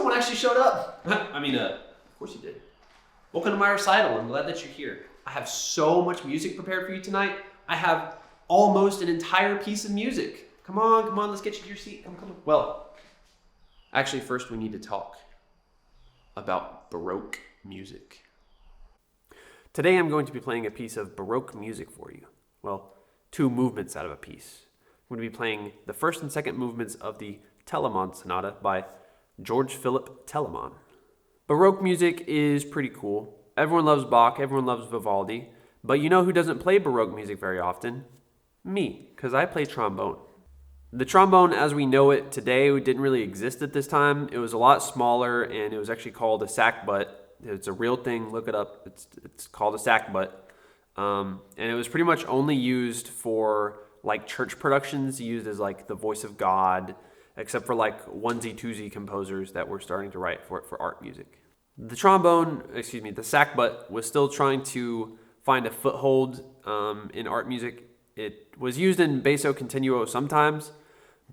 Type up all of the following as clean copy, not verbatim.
Someone actually showed up. Of course you did. Welcome to my recital. I'm glad that you're here. I have so much music prepared for you tonight. I have almost an entire piece of music. Come on, let's get you to your seat. Come on. Well, actually, first we need to talk about Baroque music. Today I'm going to be playing a piece of Baroque music for you. Well, two movements out of a piece. I'm going to be playing the first and second movements of the Telemann Sonata by George Philipp Telemann. Baroque music is pretty cool. Everyone loves Bach, everyone loves Vivaldi, but you know who doesn't play Baroque music very often? Me, because I play trombone. The trombone as we know it today didn't really exist at this time. It was a lot smaller and it was actually called a sackbut. It's a real thing, look it up. It's called a sackbut. And it was pretty much only used for like church productions, used as like the voice of God, except for like onesie-twosie composers that were starting to write for it for art music. The sackbut was still trying to find a foothold in art music. It was used in basso continuo sometimes,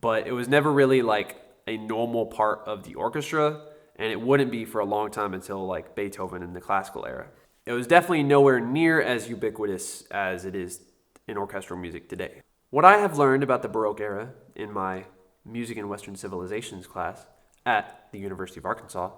but it was never really like a normal part of the orchestra, and it wouldn't be for a long time until like Beethoven in the classical era. It was definitely nowhere near as ubiquitous as it is in orchestral music today. What I have learned about the Baroque era in my Music and Western Civilizations class at the University of Arkansas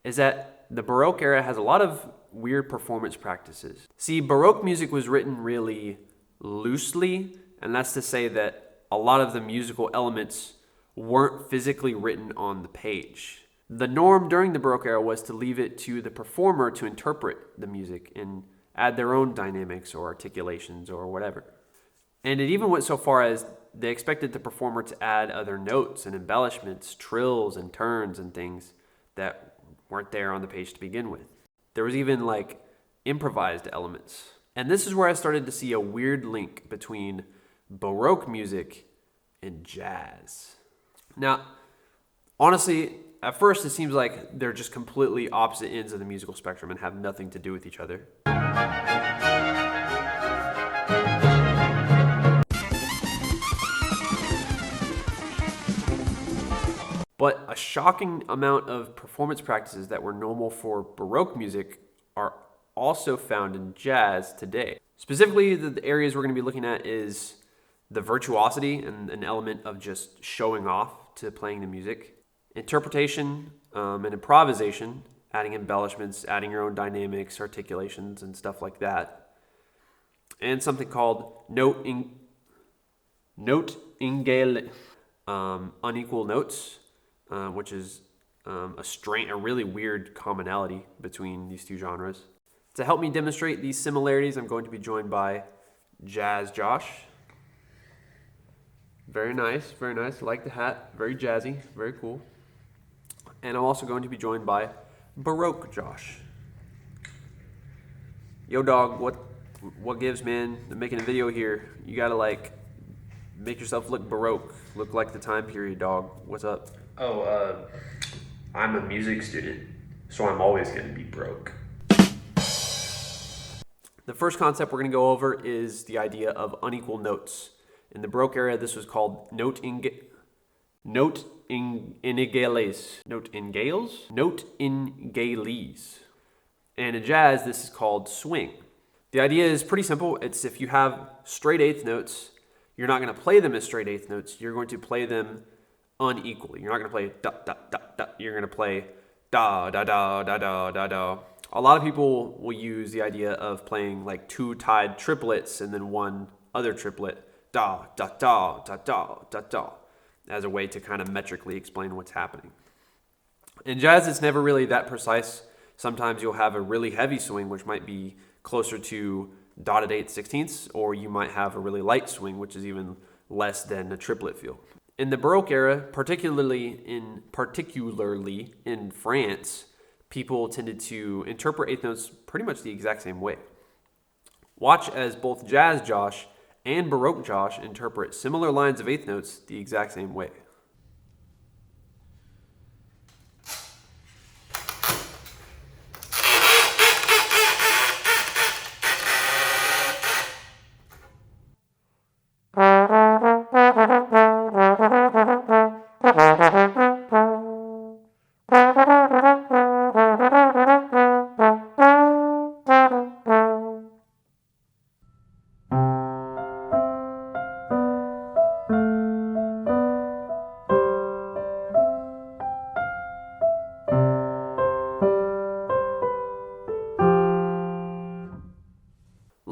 is that the Baroque era has a lot of weird performance practices. See, Baroque music was written really loosely, and that's to say that a lot of the musical elements weren't physically written on the page. The norm during the Baroque era was to leave it to the performer to interpret the music and add their own dynamics or articulations or whatever. And it even went so far as they expected the performer to add other notes and embellishments, trills and turns and things that weren't there on the page to begin with. There was even like improvised elements. And this is where I started to see a weird link between Baroque music and jazz. Now, honestly, at first it seems like they're just completely opposite ends of the musical spectrum and have nothing to do with each other. But a shocking amount of performance practices that were normal for Baroque music are also found in jazz today. Specifically, the areas we're going to be looking at is the virtuosity and an element of just showing off to playing the music, interpretation and improvisation, adding embellishments, adding your own dynamics, articulations, and stuff like that, and something called unequal notes, which is a really weird commonality between these two genres. To help me demonstrate these similarities, I'm going to be joined by Jazz Josh. Very nice, very nice. I like the hat. Very jazzy, very cool. And I'm also going to be joined by Baroque Josh. Yo, dog, what gives, man? I'm making a video here. You gotta like make yourself look Baroque, look like the time period, dog. What's up? I'm a music student, so I'm always going to be broke. The first concept we're going to go over is the idea of unequal notes. In the Baroque era, this was called note inégales. And in jazz, this is called swing. The idea is pretty simple. It's if you have straight eighth notes, you're not going to play them as straight eighth notes. You're going to play them unequally. You're not going to play da da da da. You're going to play da da da da da da da. A lot of people will use the idea of playing like two tied triplets and then one other triplet, da da da da da da da, as a way to kind of metrically explain what's happening. In jazz, it's never really that precise. Sometimes you'll have a really heavy swing, which might be closer to dotted 8/16ths, or you might have a really light swing, which is even less than a triplet feel. In the Baroque era, particularly in France, people tended to interpret eighth notes pretty much the exact same way. Watch as both Jazz Josh and Baroque Josh interpret similar lines of eighth notes the exact same way.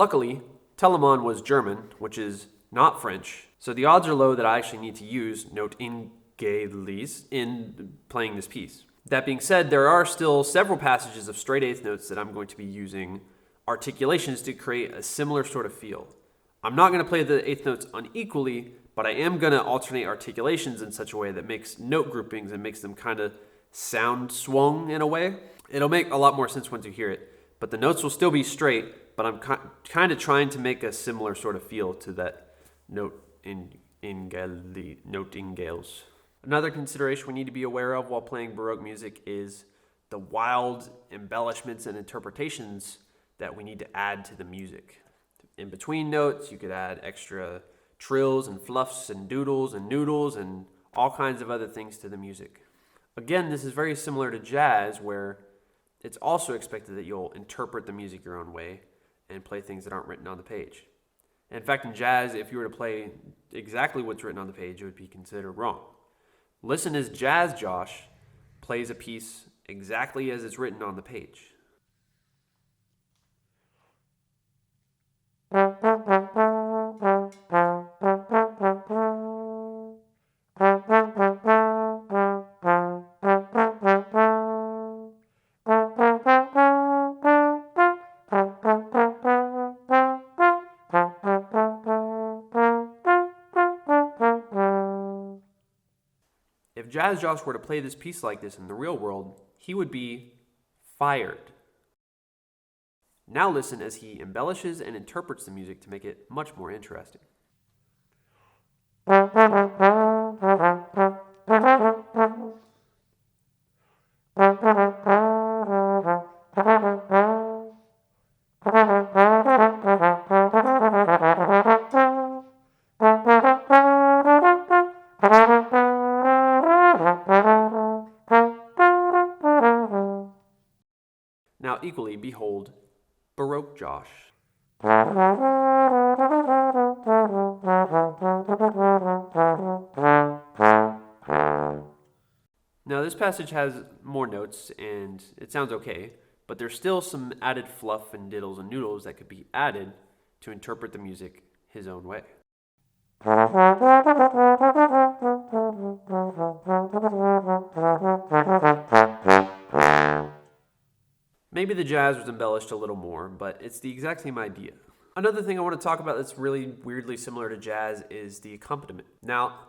Luckily, Telemann was German, which is not French, so the odds are low that I actually need to use note ingales in playing this piece. That being said, there are still several passages of straight eighth notes that I'm going to be using articulations to create a similar sort of feel. I'm not going to play the eighth notes unequally, but I am going to alternate articulations in such a way that makes note groupings and makes them kind of sound swung in a way. It'll make a lot more sense once you hear it, but the notes will still be straight, but I'm kind of trying to make a similar sort of feel to that note ingales. Another consideration we need to be aware of while playing Baroque music is the wild embellishments and interpretations that we need to add to the music. In between notes, you could add extra trills and fluffs and doodles and noodles and all kinds of other things to the music. Again, this is very similar to jazz, where it's also expected that you'll interpret the music your own way and play things that aren't written on the page. In fact, in jazz, if you were to play exactly what's written on the page, it would be considered wrong. Listen as Jazz Josh plays a piece exactly as it's written on the page. If Jazz Josh were to play this piece like this in the real world, he would be fired. Now listen as he embellishes and interprets the music to make it much more interesting. Now equally behold Baroque Josh. Now this passage has more notes and it sounds okay, but there's still some added fluff and diddles and noodles that could be added to interpret the music his own way. Maybe the jazz was embellished a little more, but it's the exact same idea. Another thing I want to talk about that's really weirdly similar to jazz is the accompaniment. Now,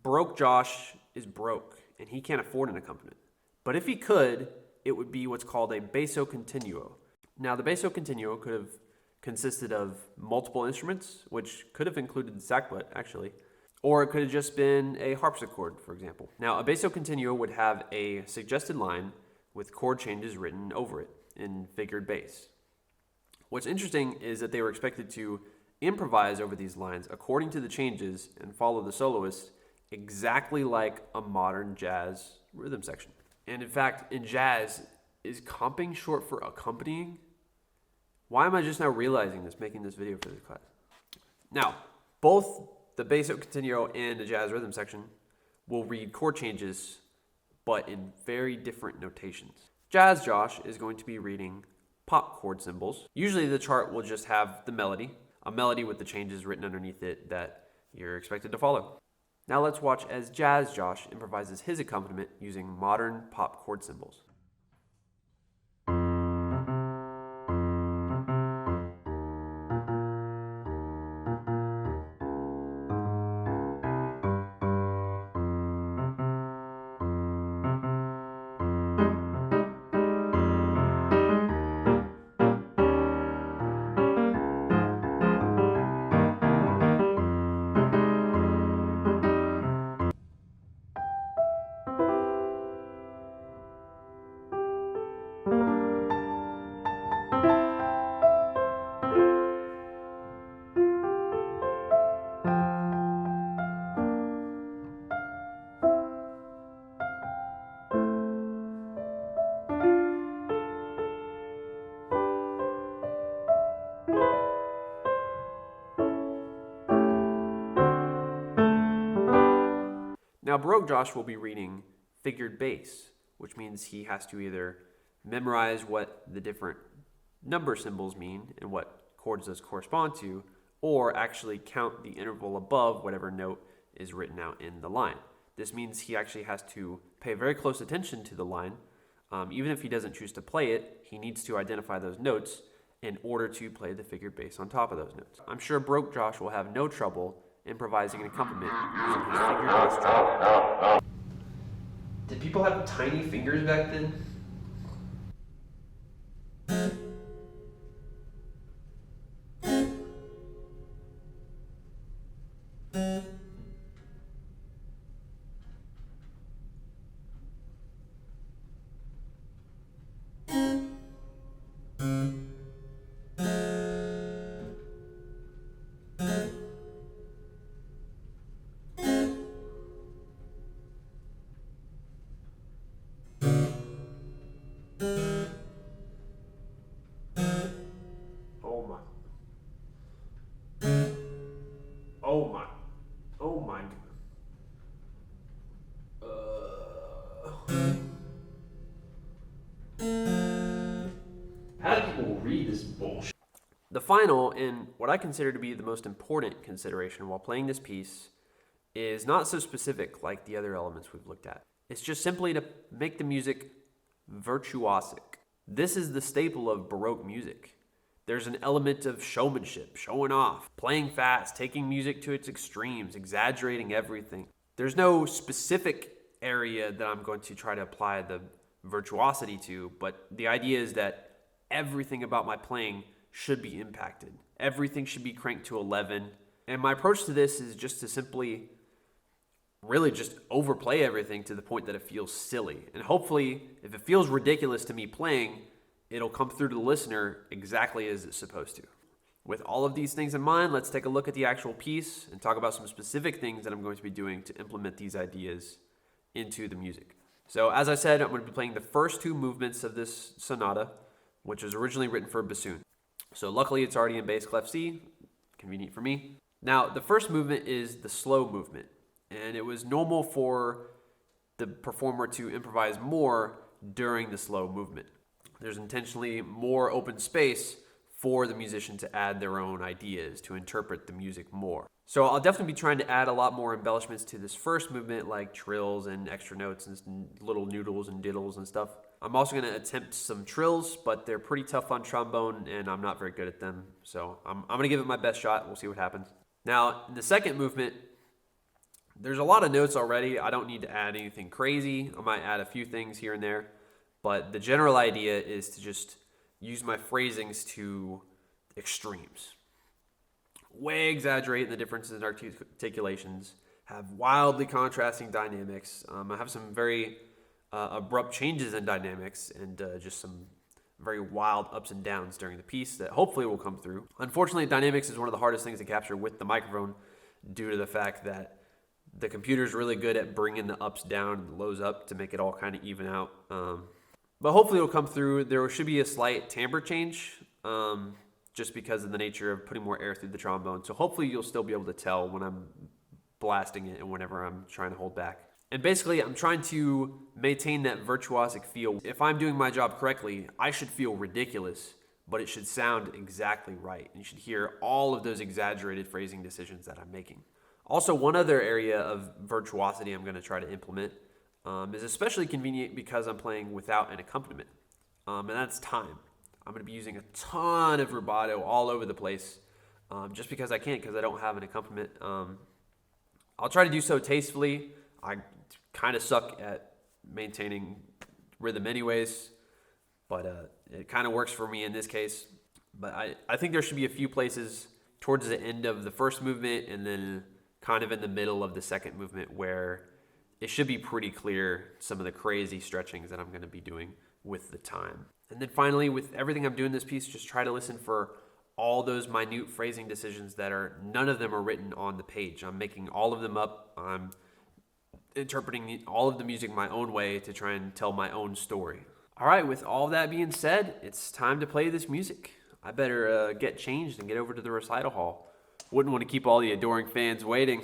Baroque Josh is broke, and he can't afford an accompaniment. But if he could, it would be what's called a basso continuo. Now, the basso continuo could have consisted of multiple instruments, which could have included the sackbut, actually, or it could have just been a harpsichord, for example. Now, a basso continuo would have a suggested line with chord changes written over it in figured bass. What's interesting is that they were expected to improvise over these lines according to the changes and follow the soloist exactly like a modern jazz rhythm section. And in fact, in jazz, is comping short for accompanying? Why am I just now realizing this, making this video for this class? Now, both the basso continuo and the jazz rhythm section will read chord changes, but in very different notations. Jazz Josh is going to be reading pop chord symbols. Usually the chart will just have the melody, a melody with the changes written underneath it that you're expected to follow. Now let's watch as Jazz Josh improvises his accompaniment using modern pop chord symbols. Now, Baroque Josh will be reading figured bass, which means he has to either memorize what the different number symbols mean and what chords those correspond to, or actually count the interval above whatever note is written out in the line. This means he actually has to pay very close attention to the line. Even if he doesn't choose to play it, he needs to identify those notes in order to play the figured bass on top of those notes. I'm sure Baroque Josh will have no trouble improvising an accompaniment using his figured bass drum. Did people have tiny fingers back then? Oh my. Oh my. Oh my. How do people read this bullshit? The final, and what I consider to be the most important consideration while playing this piece, is not so specific like the other elements we've looked at. It's just simply to make the music virtuosic. This is the staple of Baroque music. There's an element of showmanship, showing off, playing fast, taking music to its extremes, exaggerating everything. There's no specific area that I'm going to try to apply the virtuosity to, but the idea is that everything about my playing should be impacted. Everything should be cranked to 11. And my approach to this is just to simply really just overplay everything to the point that it feels silly. And hopefully, if it feels ridiculous to me playing, it'll come through to the listener exactly as it's supposed to. With all of these things in mind, let's take a look at the actual piece and talk about some specific things that I'm going to be doing to implement these ideas into the music. So as I said, I'm going to be playing the first two movements of this sonata, which was originally written for bassoon. So luckily it's already in bass clef C, convenient for me. Now the first movement is the slow movement, and it was normal for the performer to improvise more during the slow movement. There's intentionally more open space for the musician to add their own ideas, to interpret the music more. So I'll definitely be trying to add a lot more embellishments to this first movement, like trills and extra notes and little noodles and diddles and stuff. I'm also going to attempt some trills, but they're pretty tough on trombone, and I'm not very good at them. So I'm going to give it my best shot. We'll see what happens. Now, in the second movement, there's a lot of notes already. I don't need to add anything crazy. I might add a few things here and there. But the general idea is to just use my phrasings to extremes. Way exaggerate the differences in articulations, have wildly contrasting dynamics. I have some very abrupt changes in dynamics and just some very wild ups and downs during the piece that hopefully will come through. Unfortunately, dynamics is one of the hardest things to capture with the microphone due to the fact that the computer is really good at bringing the ups down and the lows up to make it all kind of even out. But hopefully it'll come through. There should be a slight timbre change just because of the nature of putting more air through the trombone. So hopefully you'll still be able to tell when I'm blasting it and whenever I'm trying to hold back. And basically, I'm trying to maintain that virtuosic feel. If I'm doing my job correctly, I should feel ridiculous, but it should sound exactly right. And you should hear all of those exaggerated phrasing decisions that I'm making. Also, one other area of virtuosity I'm going to try to implement is especially convenient because I'm playing without an accompaniment, and that's time. I'm going to be using a ton of rubato all over the place just because I can't, because I don't have an accompaniment. I'll try to do so tastefully. I kind of suck at maintaining rhythm anyways, but it kind of works for me in this case. But I think there should be a few places towards the end of the first movement and then kind of in the middle of the second movement where it should be pretty clear some of the crazy stretchings that I'm going to be doing with the time. And then finally, with everything I'm doing this piece, just try to listen for all those minute phrasing decisions that none of them are written on the page. I'm making all of them up. I'm interpreting all of the music my own way to try and tell my own story. All right, with all that being said, it's time to play this music. I better get changed and get over to the recital hall. Wouldn't want to keep all the adoring fans waiting.